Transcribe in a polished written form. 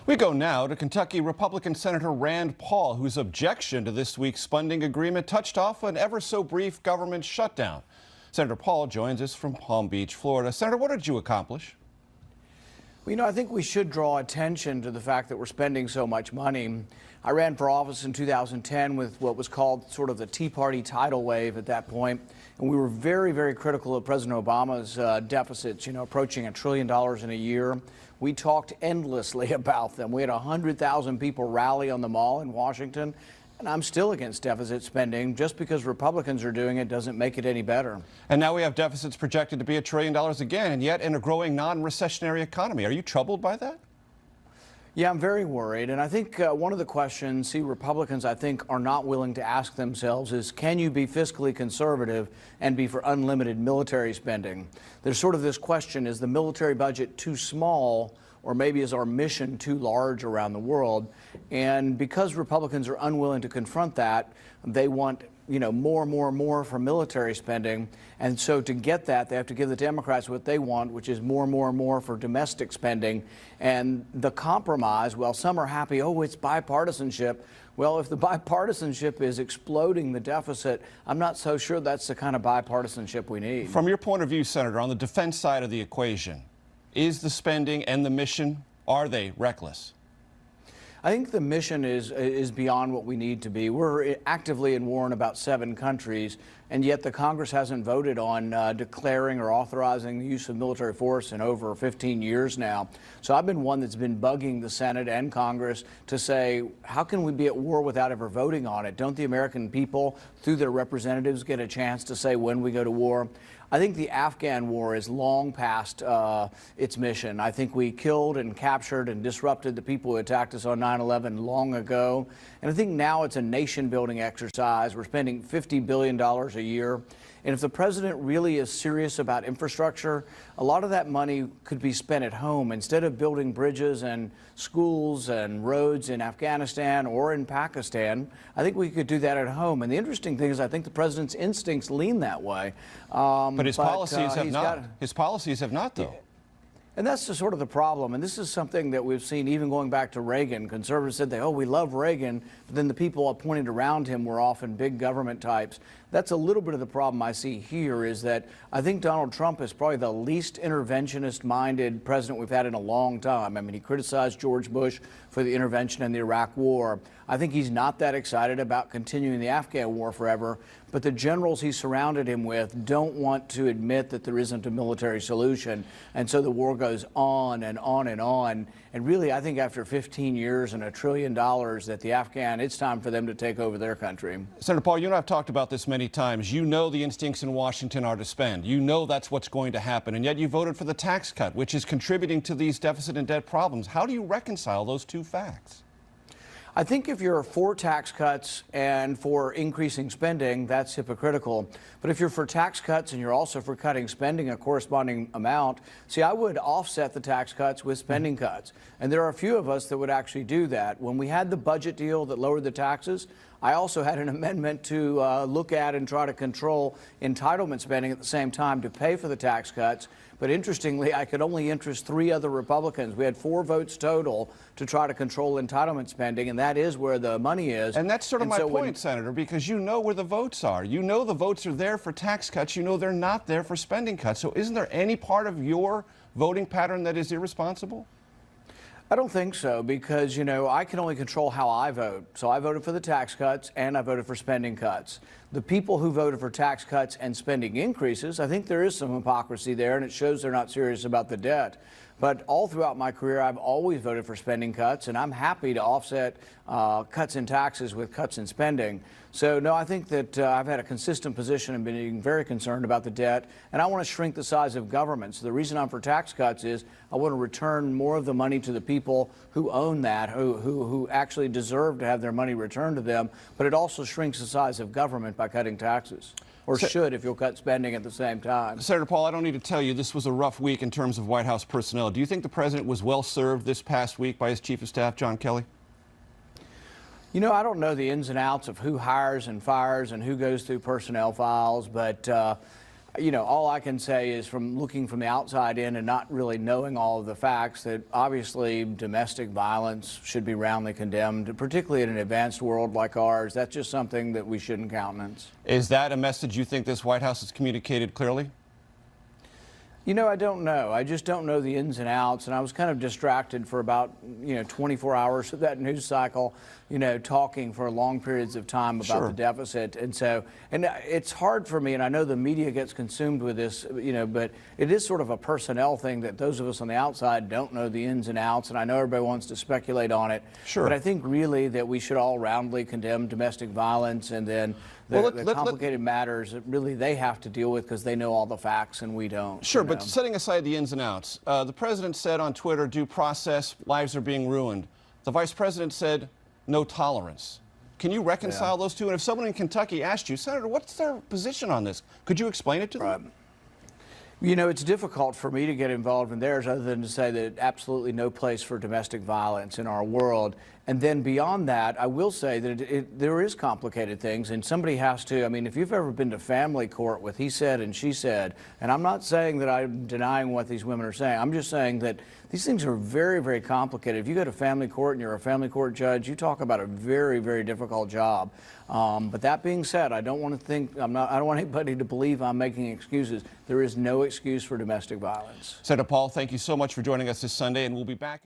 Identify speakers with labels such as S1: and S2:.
S1: We go now to Kentucky Republican Senator Rand Paul, whose objection to this week's funding agreement touched off an ever so brief government shutdown. Senator Paul joins us from Palm Beach, Florida. Senator, what did you accomplish?
S2: Well, I think we should draw attention to the fact that we're spending so much money. I ran for office in 2010 with what was called sort of the Tea Party tidal wave at that point, and we were very, very critical of President Obama's deficits, approaching $1 trillion in a year. We talked endlessly about them. We had 100,000 people rally on the Mall in Washington, and I'm still against deficit spending. Just because Republicans are doing it doesn't make it any better.
S1: And now we have deficits projected to be $1 trillion again, and yet in a growing non-recessionary economy. Are you troubled by that?
S2: Yeah, I'm very worried. And I think one of the questions Republicans, I think, are not willing to ask themselves is, can you be fiscally conservative and be for unlimited military spending? There's sort of this question, is the military budget too small, or maybe is our mission too large around the world? And because Republicans are unwilling to confront that, they want more for military spending. And so to get that, they have to give the Democrats what they want, which is more for domestic spending. And the compromise, well, some are happy, oh, it's bipartisanship. Well, if the bipartisanship is exploding the deficit, I'm not so sure that's the kind of bipartisanship we need.
S1: From your point of view, Senator, on the defense side of the equation, is the spending and the mission, are they reckless?
S2: I think the mission is beyond what we need to be. We're actively in war in about 7 countries, and yet the Congress hasn't voted on declaring or authorizing the use of military force in over 15 years now. So I've been one that's been bugging the Senate and Congress to say, how can we be at war without ever voting on it? Don't the American people, through their representatives, get a chance to say when we go to war? I think the Afghan war is long past its mission. I think we killed and captured and disrupted the people who attacked us on 9/11 long ago. And I think now it's a nation-building exercise. We're spending $50 billion a year. And if the president really is serious about infrastructure, a lot of that money could be spent at home. Instead of building bridges and schools and roads in Afghanistan or in Pakistan, I think we could do that at home. And the interesting thing is I think the president's instincts lean that way.
S1: But his policies have not. His policies have not, though.
S2: And that's sort of the problem. And this is something that we've seen even going back to Reagan. Conservatives said, we love Reagan, but then the people appointed around him were often big government types. That's a little bit of the problem I see here, is that I think Donald Trump is probably the least interventionist-minded president we've had in a long time. I mean, he criticized George Bush for the intervention in the Iraq War. I think he's not that excited about continuing the Afghan war forever, but the generals he surrounded him with don't want to admit that there isn't a military solution. And so the war goes on and on and on. And really, I think after 15 years and $1 trillion that the Afghan, it's time for them to take over their country.
S1: Senator Paul, you and I have talked about this many times. You know the instincts in Washington are to spend. You know that's what's going to happen. And yet you voted for the tax cut, which is contributing to these deficit and debt problems. How do you reconcile those two facts?
S2: I think if you're for tax cuts and for increasing spending, that's hypocritical. But if you're for tax cuts and you're also for cutting spending a corresponding amount, I would offset the tax cuts with spending cuts. And there are a few of us that would actually do that. When we had the budget deal that lowered the taxes, I also had an amendment to look at and try to control entitlement spending at the same time to pay for the tax cuts. But interestingly, I could only interest 3 other Republicans. We had 4 votes total to try to control entitlement spending, and that is where the money is.
S1: And that's sort of my point, Senator, because you know where the votes are. You know the votes are there for tax cuts. You know they're not there for spending cuts. So isn't there any part of your voting pattern that is irresponsible?
S2: I don't think so, because, I can only control how I vote. So I voted for the tax cuts and I voted for spending cuts. The people who voted for tax cuts and spending increases, I think there is some hypocrisy there, and it shows they're not serious about the debt. But all throughout my career, I've always voted for spending cuts, and I'm happy to offset cuts in taxes with cuts in spending. So, no, I think that I've had a consistent position and been very concerned about the debt, and I want to shrink the size of government. So the reason I'm for tax cuts is I want to return more of the money to the people who own that, who actually deserve to have their money returned to them, but it also shrinks the size of government by cutting taxes. Or should, if you'll cut spending at the same time.
S1: Senator Paul, I don't need to tell you this was a rough week in terms of White House personnel. Do you think the president was well served this past week by his chief of staff, John Kelly?
S2: I don't know the ins and outs of who hires and fires and who goes through personnel files, but You know, all I can say is from looking from the outside in and not really knowing all of the facts that obviously domestic violence should be roundly condemned, particularly in an advanced world like ours. That's just something that we shouldn't countenance.
S1: Is that a message you think this White House has communicated clearly?
S2: You know, I don't know. I just don't know the ins and outs. And I was kind of distracted for about, 24 hours of that news cycle, talking for long periods of time about the deficit. And so, it's hard for me, and I know the media gets consumed with this, but it is sort of a personnel thing that those of us on the outside don't know the ins and outs. And I know everybody wants to speculate on it.
S1: Sure.
S2: But I think really that we should all roundly condemn domestic violence, and then the complicated matters that really they have to deal with because they know all the facts and we don't.
S1: Sure, but setting aside the ins and outs, the president said on Twitter, due process, lives are being ruined. The vice president said, no tolerance. Can you reconcile those two? And if someone in Kentucky asked you, Senator, what's their position on this? Could you explain it to them?
S2: You know, it's difficult for me to get involved in theirs other than to say that absolutely no place for domestic violence in our world. And then beyond that, I will say that there is complicated things, and somebody has to, I mean, if you've ever been to family court with he said and she said, and I'm not saying that I'm denying what these women are saying, I'm just saying that these things are very, very complicated. If you go to family court and you're a family court judge, you talk about a very, very difficult job. But that being said, I don't want to think, I don't want anybody to believe I'm making excuses. There is no excuse for domestic violence.
S1: Senator Paul, thank you so much for joining us this Sunday, and we'll be back.